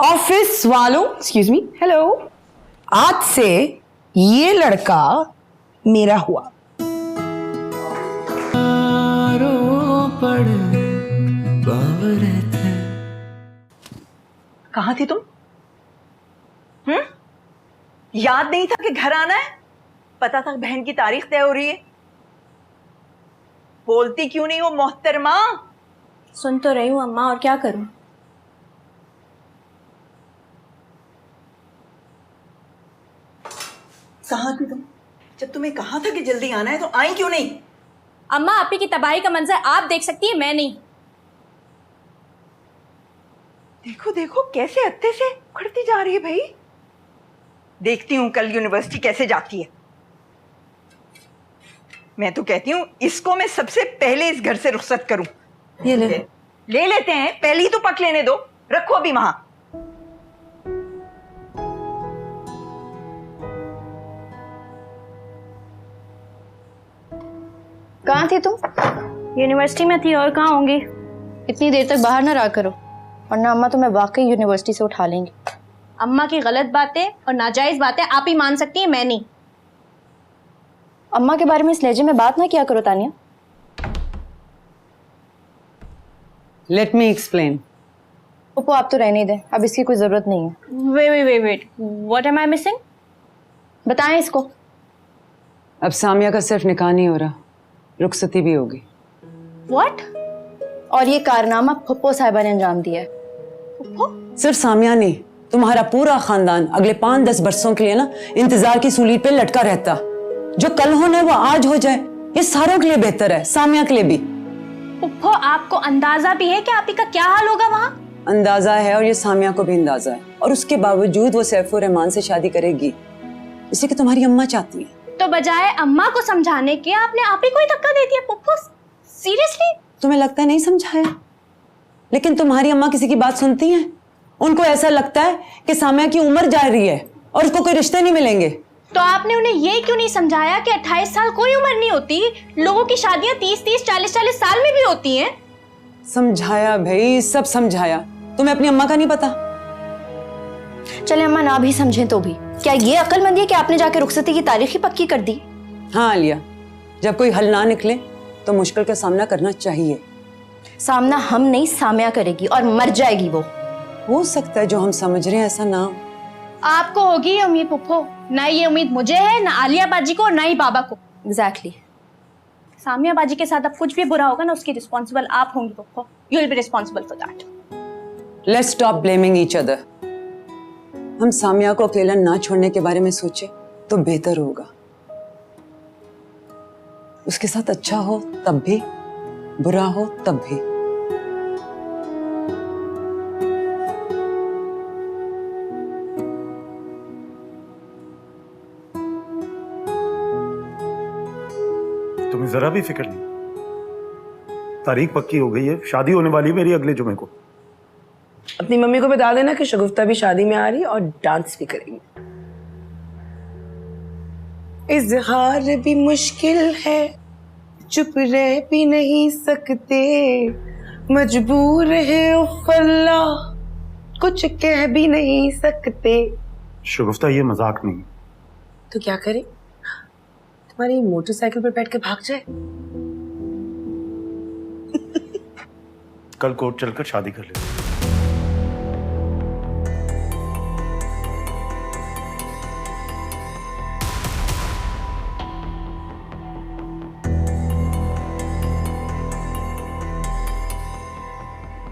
Office वालों, excuse me, hello, आज से ये लड़का मेरा हुआ। कहाँ थी तुम? याद नहीं था कि घर आना है? पता था बहन की तारीख तय हो रही है? बोलती क्यों नहीं हो मोहतरमा? सुन तो रही हूँ अम्मा, और क्या करूँ? कहाँ थी तुम? जब तुम्हें कहा था कि जल्दी आना है तो आई क्यों नहीं? अम्मा, आपी की तबाही का मंजर आप देख सकती है, मैं नहीं। देखो देखो कैसे अत्ते से उखड़ती जा रही है भाई। देखती हूँ कल यूनिवर्सिटी कैसे जाती है। मैं तो कहती हूँ इसको मैं सबसे पहले इस घर से रुखसत करूं। ये ले लेते हैं, पहले ही तो पक लेने दो। रखो अभी वहां। कहाँ थी तुम? यूनिवर्सिटी में थी, और कहाँ होंगी? इतनी देर तक बाहर ना रहा करो, वरना अम्मा तुम्हें वाकई यूनिवर्सिटी से उठा लेंगी। अम्मा की गलत बातें और नाजायज बातें आप ही मान सकती हैं, मैं नहीं। अम्मा के बारे में इस लहजे में बात ना किया करो Tania. Let me explain. Pappu आप तो रहने ही दें, अब इसकी कोई जरूरत नहीं है। Wait, what am I missing? बताएं इसको। अब सामिया का सिर्फ निकाह नहीं हो रहा, रुखसती भी होगी। व्हाट? और ये कारनामा पप्पू साहिबा ने अंजाम दिया है। सिर्फ सामिया नहीं, तुम्हारा पूरा खानदान अगले 5-10 बरसों के लिए ना इंतजार की सूली पे लटका रहता। जो कल होना है वो आज हो जाए, ये सारों के लिए बेहतर है, सामिया के लिए भी। पुप्पो, आपको अंदाजा भी है कि आपी का क्या हाल होगा वहाँ? अंदाजा है, और ये सामिया को भी अंदाजा है, और उसके बावजूद वो सैफुर रहमान से शादी करेगी, इसे कि तुम्हारी अम्मा चाहती है। तो बजाय अम्मा को समझाने के आपने आप ही को ही धक्का दे दिया। पुप्पो सीरियसली? तुम्हें लगता है नहीं समझाया, लेकिन तुम्हारी अम्मा किसी की बात सुनती हैं? उनको ऐसा लगता है कि सामिया की उम्र जा रही है और उसको कोई रिश्ते नहीं मिलेंगे। तो आपने उन्हें ये क्यों नहीं समझाया कि 28 साल कोई उम्र नहीं होती, लोगों की शादियां 30-30, 40-40 साल में भी होती हैं। समझाया भाई, सब समझाया, तुम्हें अपनी अम्मा का नहीं पता? चले अम्मा ना भी समझें तो भी क्या ये अक्लमंदी है कि आपने जाके रुखसती की तारीख ही पक्की कर दी? हाँ आलिया, जब कोई हल ना निकले तो मुश्किल का सामना करना चाहिए। सामना हम नहीं, सामिया करेगी, और मर जाएगी वो। हो सकता है जो हम समझ रहे हैं ऐसा ना हो। आपको होगी ये उम्मीद पुप्पो, ना ये उम्मीद मुझे है, ना आलिया बाजी को, ना ही बाबा को। एग्जैक्टली। सामिया बाजी के साथ अब कुछ भी बुरा होगा ना, उसकी रिस्पॉन्सिबल आप होंगी Puppo. You will be responsible for that. Let's stop blaming each other. हम सामिया को अकेला ना छोड़ने के बारे में सोचे तो बेहतर होगा। उसके साथ अच्छा हो तब भी, बुरा हो तब भी। तुम्हें जरा भी फिक्र नहीं। तारीख पक्की हो गई है, शादी होने वाली है मेरी अगले जुमे को। अपनी मम्मी को बता देना कि शगुफ्ता भी शादी में आ रही है और डांस भी करेंगे। इजहार भी मुश्किल है, चुप रह भी नहीं सकते, मजबूर है उफ अल्लाह, कुछ कह भी नहीं सकते। शगुफ्ता ये मजाक नहीं। तो क्या करें? तुम्हारी मोटरसाइकिल पर बैठ के भाग जाए? कल कोर्ट चलकर शादी कर ले।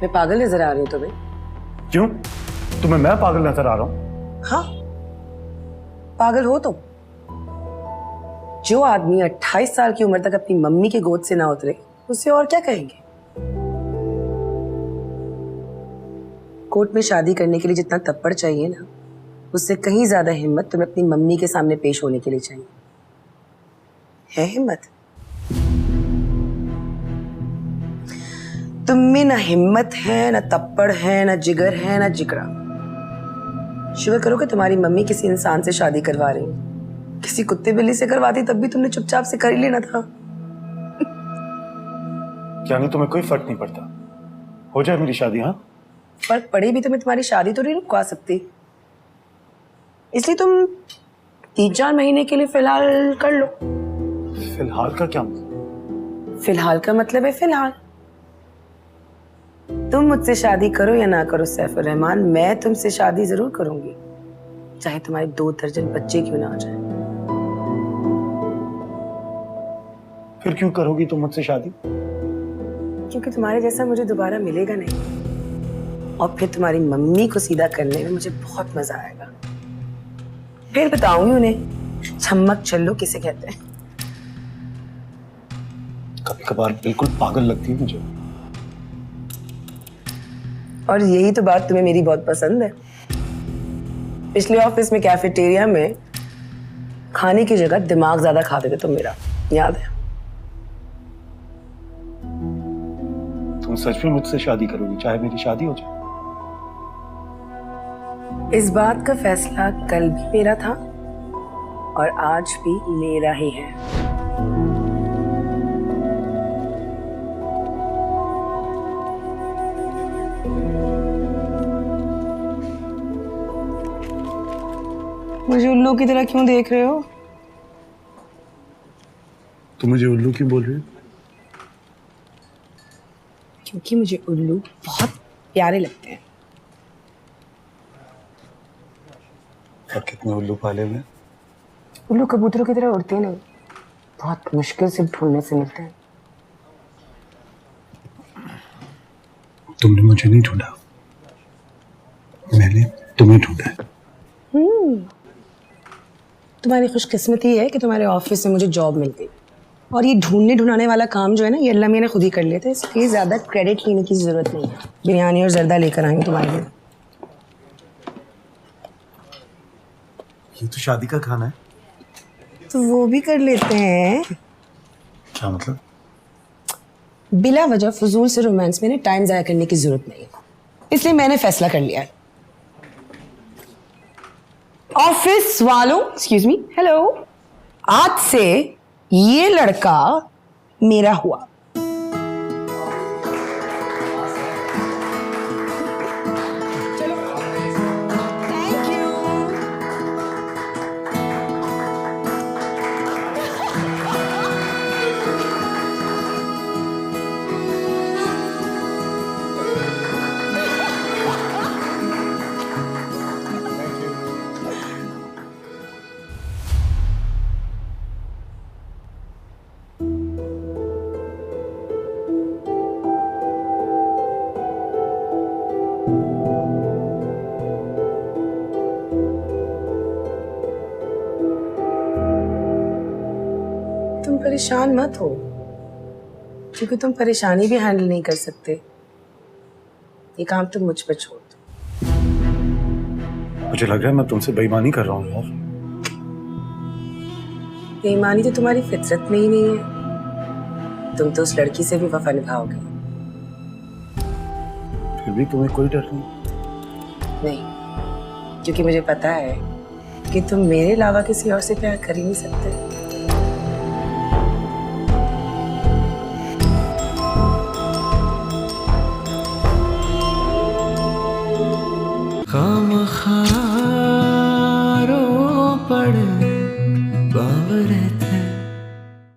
मैं पागल नजर आ रही हूँ तुम्हें? क्यों? तुम्हें मैं पागल नजर आ रहा हूँ? हाँ, पागल हो तुम। जो आदमी 28 साल की उम्र तक अपनी मम्मी के गोद से ना उतरे, उससे और क्या कहेंगे? कोर्ट में शादी करने के लिए जितना तप्पड़ चाहिए ना, उससे कहीं ज्यादा हिम्मत तुम्हें अपनी मम्मी के सामने पेश होने के लिए चाहिए। है हिम्मत? तुम में ना हिम्मत है, ना तप्पड़ है, ना जिगर है, ना जिगरा। शुक्र करो कि तुम्हारी मम्मी किसी इंसान से शादी करवा रही है। किसी कुत्ते बिल्ली से करवाती तब भी तुमने चुपचाप से कर ही लेना था। क्या नहीं, तुम्हें कोई फर्क नहीं पड़ता? हो जाए मेरी शादी। हाँ, फर्क पड़े भी तो मैं तुम्हारी शादी तो नहीं रुकवा सकती, इसलिए तुम 3-4 महीने के लिए फिलहाल कर लो। फिलहाल का क्या मतलब? फिलहाल का मतलब है फिलहाल। तुम मुझसे शादी करो या ना करो सैफुर रहमान, मैं तुमसे शादी जरूर करूंगी, चाहे तुम्हारे 2 दर्जन बच्चे क्यों ना हो जाए। फिर क्यों करोगी तुम मुझसे शादी? क्योंकि तुम्हारे जैसा मुझे दोबारा मिलेगा नहीं, और फिर तुम्हारी मम्मी को सीधा करने में मुझे बहुत मजा आएगा। फिर बताऊंगी उन्हें छम्मक छल्लो किसे कहते हैं। कभी कभार बिल्कुल पागल लगती है मुझे। और यही तो बात तुम्हें मेरी बहुत पसंद है। पिछले ऑफिस में कैफेटेरिया में खाने की जगह दिमाग ज्यादा खाते थे तुम मेरा, याद है? तुम सच में मुझसे शादी करोगी चाहे मेरी शादी हो जाए? इस बात का फैसला कल भी मेरा था और आज भी मेरा ही है। मुझे उल्लू की तरह क्यों देख रहे हो? तुम मुझे उल्लू क्यों बोल रही हो? क्योंकि मुझे उल्लू बहुत प्यारे लगते हैं। और कितने उल्लू पाले हुए? उल्लू कबूतरों की तरह उड़ते नहीं, बहुत मुश्किल से ढूंढने से मिलते हैं। तुमने मुझे नहीं ढूंढा, मैंने तुम्हें ढूंढा है। तुम्हारी खुशकिस्मती है कि तुम्हारे ऑफिस में मुझे जॉब मिल गई, और ये ढूंढने ढूंढाने वाला काम जो है ना, ये अल्लाह मियां ने खुद ही कर लिया था, इसलिए ज्यादा क्रेडिट लेने की जरूरत नहीं है। बिरयानी और जर्दा लेकर आई हूं तुम्हारे लिए। ये तो शादी का खाना है। तो वो भी कर लेते हैं। क्या मतलब? बिला वजह फजूल से रोमांस में टाइम जाया करने की जरूरत नहीं है, इसलिए मैंने फैसला कर लिया है। ऑफिस वालों, एक्सक्यूज मी, हेलो, आज से ये लड़का मेरा हुआ। चलो, थैंक यू। तुम परेशान मत हो, क्योंकि तुम परेशानी भी हैंडल नहीं कर सकते। ये काम तुम मुझ पर छोड़ दो। मुझे लग रहा है मैं तुमसे बेईमानी कर रहा हूँ यार। बेईमानी तो तुम्हारी फितरत में ही नहीं है, तुम तो उस लड़की से भी वफा निभाओगे। फिर भी तुम्हें कोई डर नहीं? नहीं, क्योंकि मुझे पता है कि तुम मेरे अलावा किसी और से प्यार कर ही नहीं सकते।